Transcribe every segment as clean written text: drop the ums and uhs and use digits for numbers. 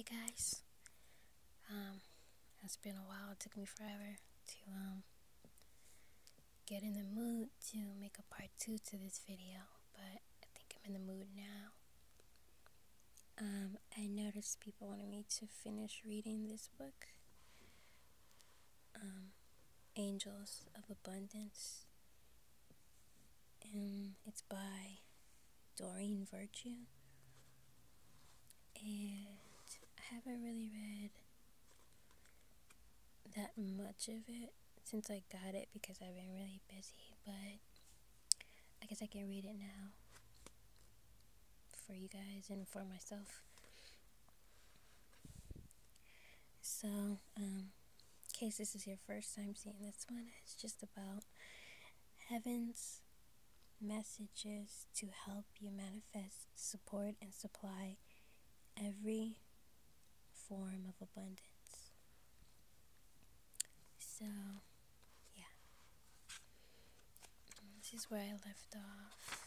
guys. It's been a while. It took me forever to get in the mood to make a part 2 to this video, but I think I'm in the mood now. I noticed people wanted me to finish reading this book, Angels of Abundance, and it's by Doreen Virtue, and I haven't really read that much of it since I got it because I've been really busy, but I guess I can read it now for you guys and for myself. So, in case this is your first time seeing this one, it's just about heaven's messages to help you manifest, support, and supply every form of abundance. So, yeah. This is where I left off.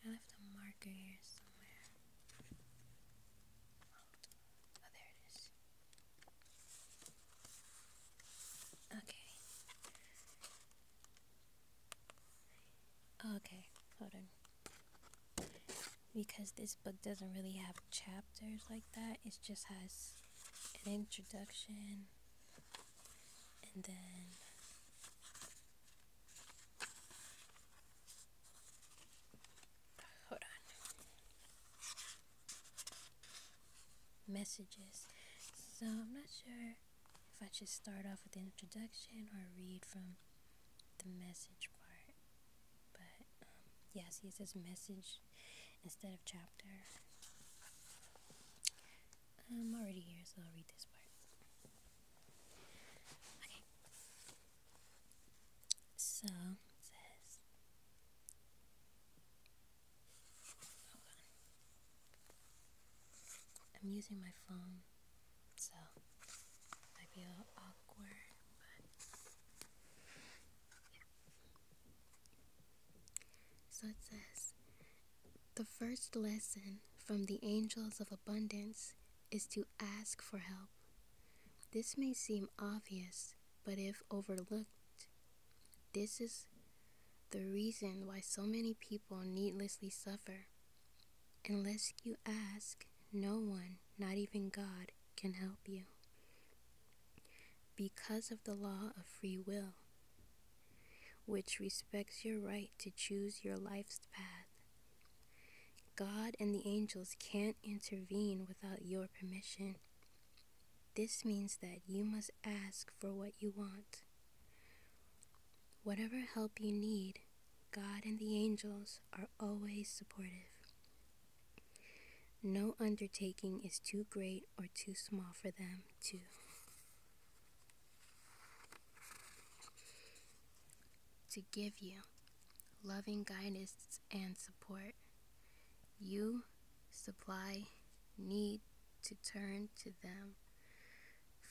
I left a marker here somewhere. Oh, there it is. Okay, hold on. Because this book doesn't really have chapters like that, it just has an introduction and then hold on. Messages. So I'm not sure if I should start off with the introduction or read from the message part. But yeah, see, it says message instead of chapter. I'm already here, so I'll read this part. Okay. So it says, hold on. I'm using my phone, so it might be a little awkward, but yeah. So it says, the first lesson from the angels of abundance is to ask for help. This may seem obvious, but if overlooked, this is the reason why so many people needlessly suffer. Unless you ask, no one, not even God, can help you. Because of the law of free will, which respects your right to choose your life's path, God and the angels can't intervene without your permission. This means that you must ask for what you want. Whatever help you need, God and the angels are always supportive. No undertaking is too great or too small for them to give you loving guidance and support. You need to turn to them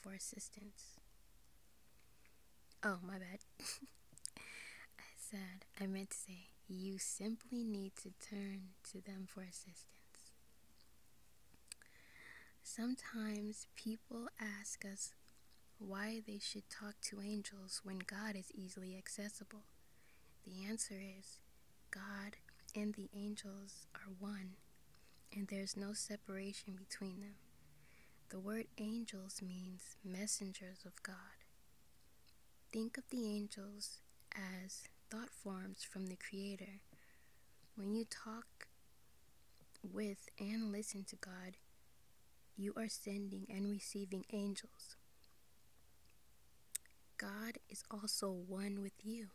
for assistance. Oh, my bad. I meant to say, you simply need to turn to them for assistance. Sometimes people ask us why they should talk to angels when God is easily accessible. The answer is, God and the angels are one, and there's no separation between them. The word angels means messengers of God. Think of the angels as thought forms from the Creator. When you talk with and listen to God, you are sending and receiving angels. God is also one with you,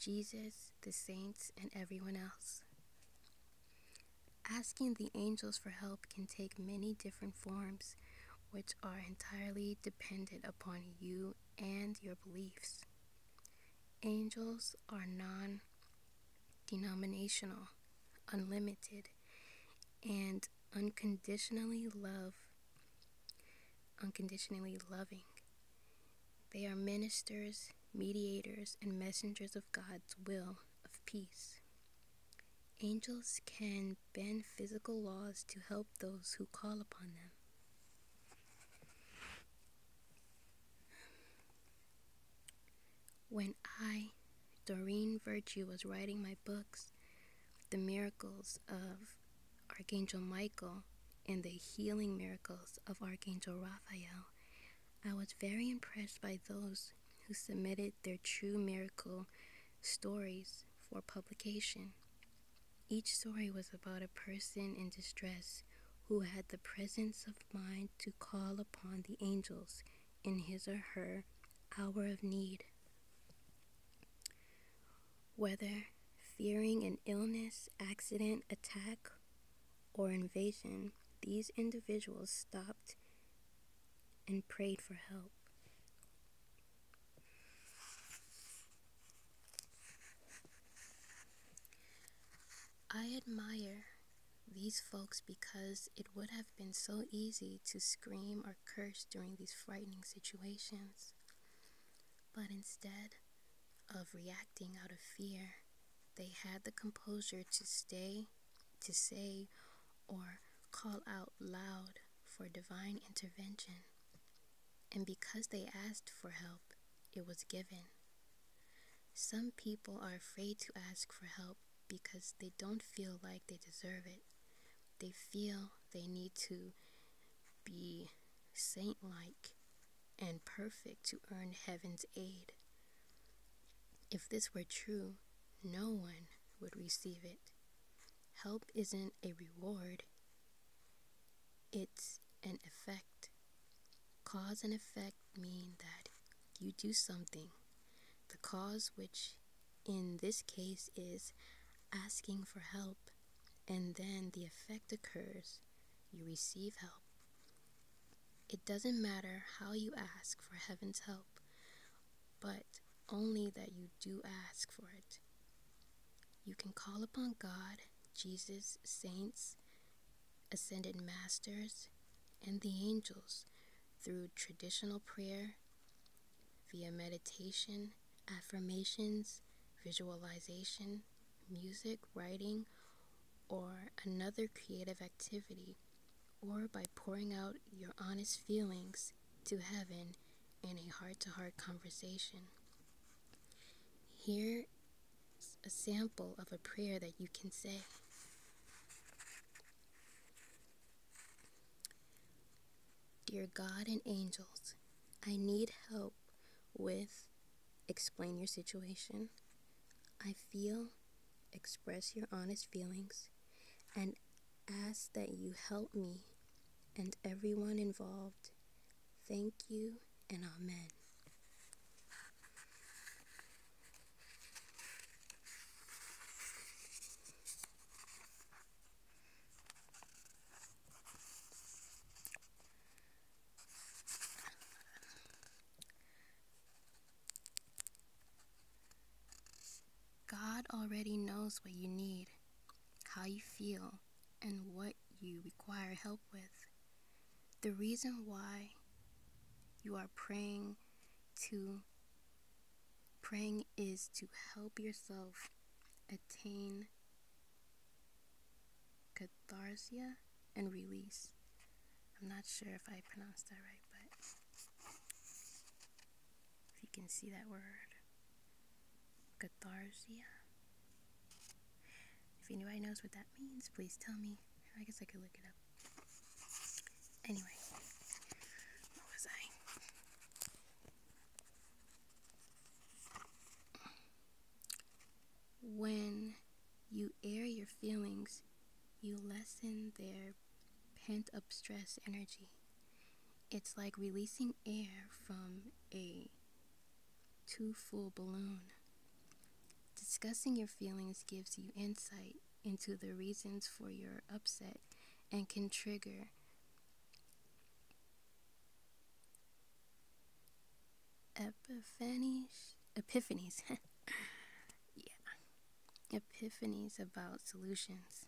Jesus, the saints, and everyone else. Asking the angels for help can take many different forms, which are entirely dependent upon you and your beliefs. Angels are non-denominational, unlimited, and unconditionally loving. They are ministers, mediators, and messengers of God's will of peace. Angels can bend physical laws to help those who call upon them. When I, Doreen Virtue, was writing my books, The Miracles of Archangel Michael and the Healing Miracles of Archangel Raphael, I was very impressed by those who submitted their true miracle stories for publication. Each story was about a person in distress who had the presence of mind to call upon the angels in his or her hour of need. Whether fearing an illness, accident, attack, or invasion, these individuals stopped and prayed for help. I admire these folks because it would have been so easy to scream or curse during these frightening situations. But instead of reacting out of fear, they had the composure to say, or call out loud for divine intervention. And because they asked for help, it was given. Some people are afraid to ask for help because they don't feel like they deserve it. They feel they need to be saint-like and perfect to earn heaven's aid. If this were true, no one would receive it. Help isn't a reward, it's an effect. Cause and effect mean that you do something. The cause, which in this case is asking for help, and then the effect occurs. You receive help. It doesn't matter how you ask for heaven's help, but only that you do ask for it. You can call upon God, Jesus, saints, ascended masters, and the angels through traditional prayer, via meditation, affirmations, visualization, music, writing, or another creative activity, or by pouring out your honest feelings to heaven in a heart-to-heart conversation. Here's a sample of a prayer that you can say. Dear God and angels, I need help with explain your situation. I feel, express your honest feelings, and ask that you help me and everyone involved. Thank you and amen. God already knows what you need, how you feel, and what you require help with. The reason why you are praying is to help yourself attain catharsis and release. I'm not sure if I pronounced that right, but if you can see that word, catharsis. If anybody knows what that means, please tell me. I guess I could look it up. Anyway, what was I? When you air your feelings, you lessen their pent-up stress energy. It's like releasing air from a too full balloon. Discussing your feelings gives you insight into the reasons for your upset and can trigger epiphanies. Yeah, epiphanies about solutions.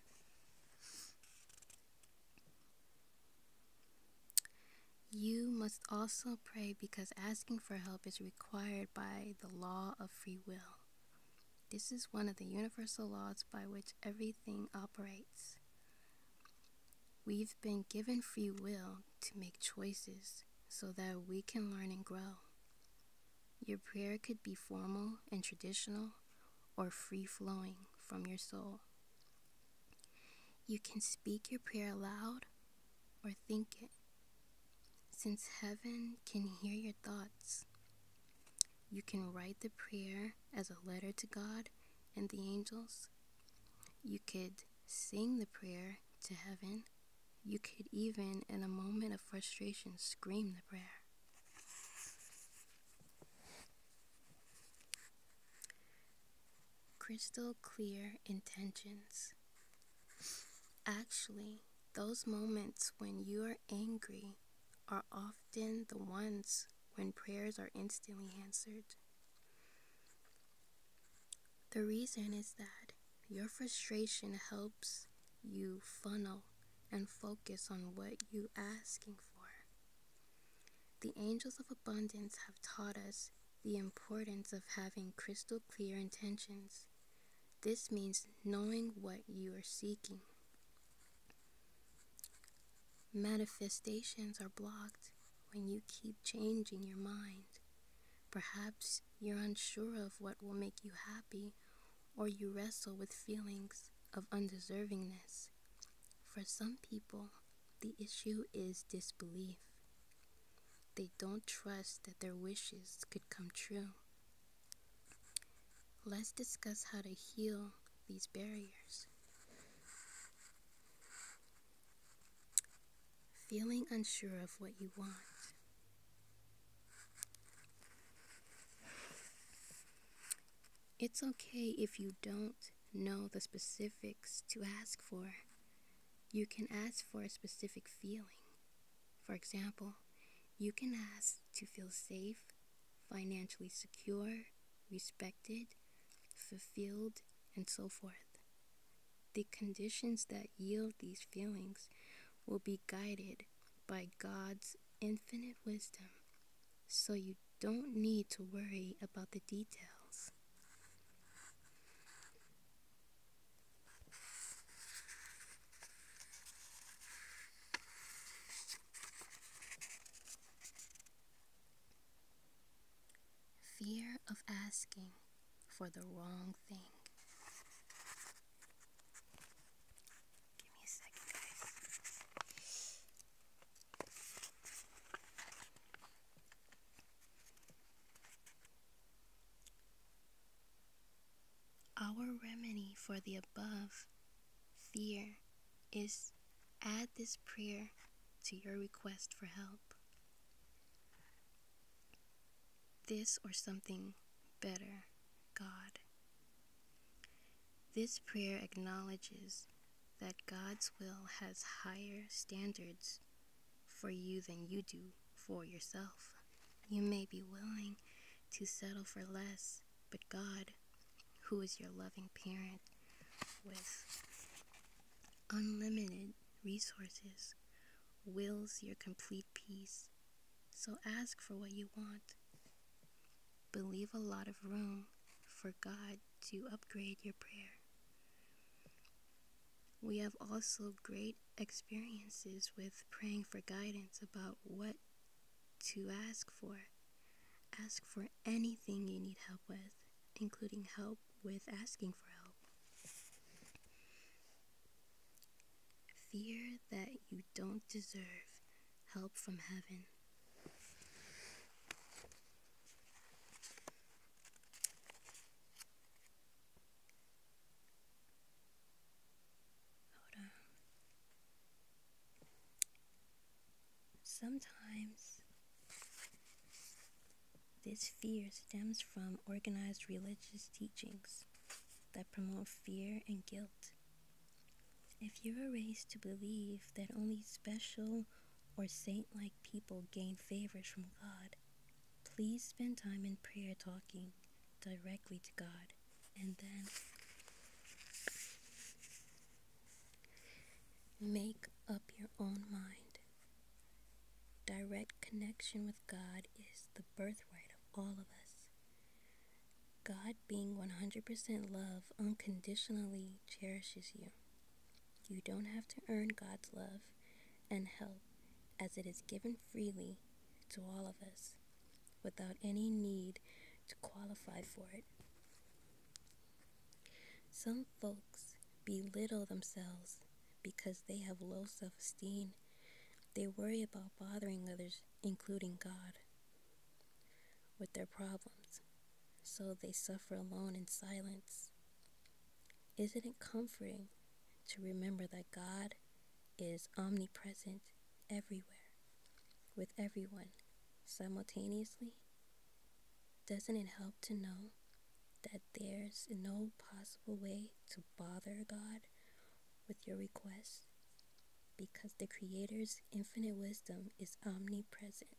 must also pray because asking for help is required by the law of free will. This is one of the universal laws by which everything operates. We've been given free will to make choices so that we can learn and grow. Your prayer could be formal and traditional or free-flowing from your soul. You can speak your prayer aloud or think it. Since heaven can hear your thoughts, you can write the prayer as a letter to God and the angels. You could sing the prayer to heaven. You could even, in a moment of frustration, scream the prayer. Crystal clear intentions. Actually, those moments when you are angry are often the ones when prayers are instantly answered. The reason is that your frustration helps you funnel and focus on what you're asking for. The angels of abundance have taught us the importance of having crystal clear intentions. This means knowing what you are seeking. Manifestations are blocked when you keep changing your mind. Perhaps you're unsure of what will make you happy, or you wrestle with feelings of undeservingness. For some people, the issue is disbelief. They don't trust that their wishes could come true. Let's discuss how to heal these barriers. Feeling unsure of what you want. It's okay if you don't know the specifics to ask for. You can ask for a specific feeling. For example, you can ask to feel safe, financially secure, respected, fulfilled, and so forth. The conditions that yield these feelings will be guided by God's infinite wisdom, so you don't need to worry about the details. Fear of asking for the wrong thing. Give me a second, guys. Our remedy for the above fear is add this prayer to your request for help. This or something better, God. This prayer acknowledges that God's will has higher standards for you than you do for yourself. You may be willing to settle for less, but God, who is your loving parent with unlimited resources, wills your complete peace. So ask for what you want, but leave a lot of room for God to upgrade your prayer. We have also great experiences with praying for guidance about what to ask for. Ask for anything you need help with, including help with asking for help. Fear that you don't deserve help from heaven. Hold on. Sometimes this fear stems from organized religious teachings that promote fear and guilt. If you are raised to believe that only special or saint-like people gain favors from God, please spend time in prayer talking directly to God, and then make up your own mind. Direct connection with God is the birthright of all of us. God, being 100% love, unconditionally cherishes you. You don't have to earn God's love and help, as it is given freely to all of us, without any need to qualify for it. Some folks belittle themselves because they have low self-esteem. They worry about bothering others, including God, with their problems, so they suffer alone in silence. Isn't it comforting to remember that God is omnipresent everywhere, with everyone, simultaneously? Doesn't it help to know that there's no possible way to bother God with your requests? Because the Creator's infinite wisdom is omnipresent,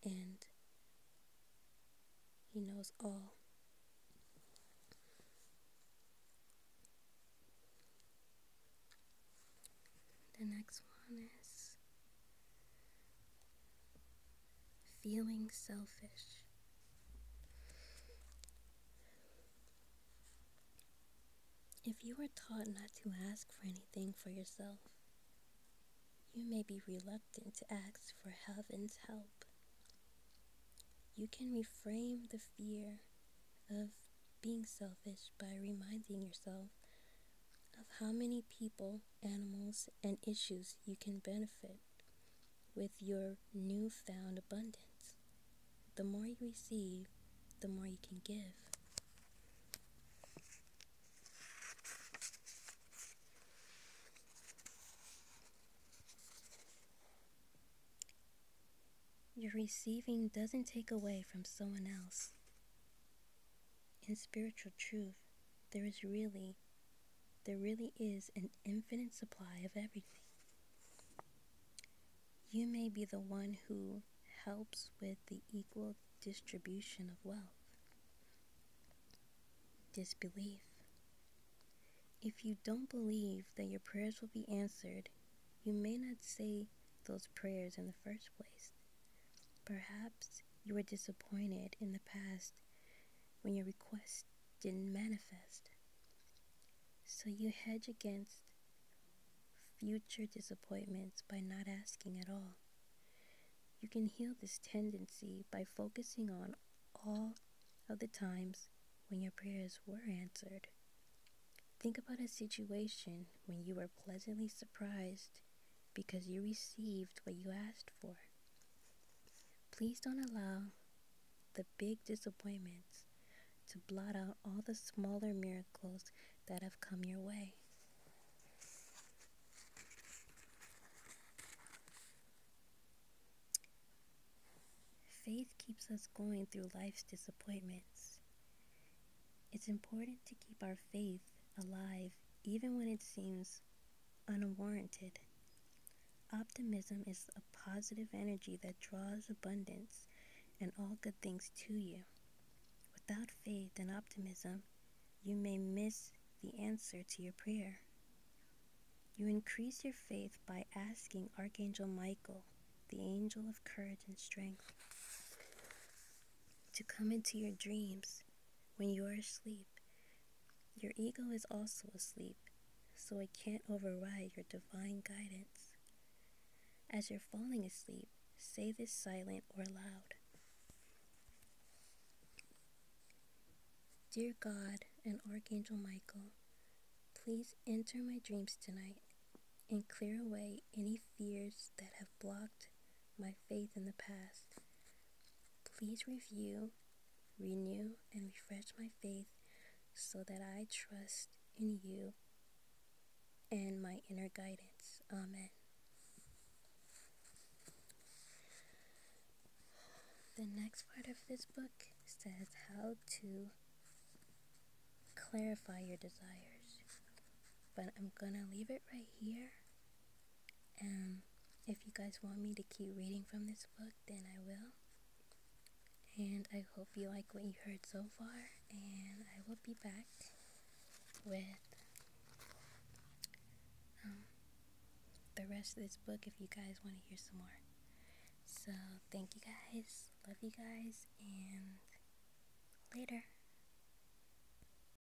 and He knows all. The next one is feeling selfish. If you were taught not to ask for anything for yourself, you may be reluctant to ask for heaven's help. You can reframe the fear of being selfish by reminding yourself of how many people, animals, and issues you can benefit with your newfound abundance. The more you receive, the more you can give. Your receiving doesn't take away from someone else. In spiritual truth, there really is an infinite supply of everything. You may be the one who helps with the equal distribution of wealth. Disbelief. If you don't believe that your prayers will be answered, you may not say those prayers in the first place. Perhaps you were disappointed in the past when your request didn't manifest. So you hedge against future disappointments by not asking at all. You can heal this tendency by focusing on all of the times when your prayers were answered. Think about a situation when you were pleasantly surprised because you received what you asked for. Please don't allow the big disappointments to blot out all the smaller miracles that have come your way. Faith keeps us going through life's disappointments. It's important to keep our faith alive even when it seems unwarranted. Optimism is a positive energy that draws abundance and all good things to you. Without faith and optimism, you may miss the answer to your prayer. You increase your faith by asking Archangel Michael, the angel of courage and strength, to come into your dreams when you are asleep. Your ego is also asleep, so it can't override your divine guidance. As you're falling asleep, say this silent or loud. Dear God and Archangel Michael, please enter my dreams tonight and clear away any fears that have blocked my faith in the past. Please renew, and refresh my faith so that I trust in you and my inner guidance. Amen. The next part of this book says how to clarify your desires, but I'm gonna leave it right here. If you guys want me to keep reading from this book, then I will. And I hope you like what you heard so far, and I will be back with the rest rest of this book if you guys want to hear some more. So, thank you guys, love you guys, and later.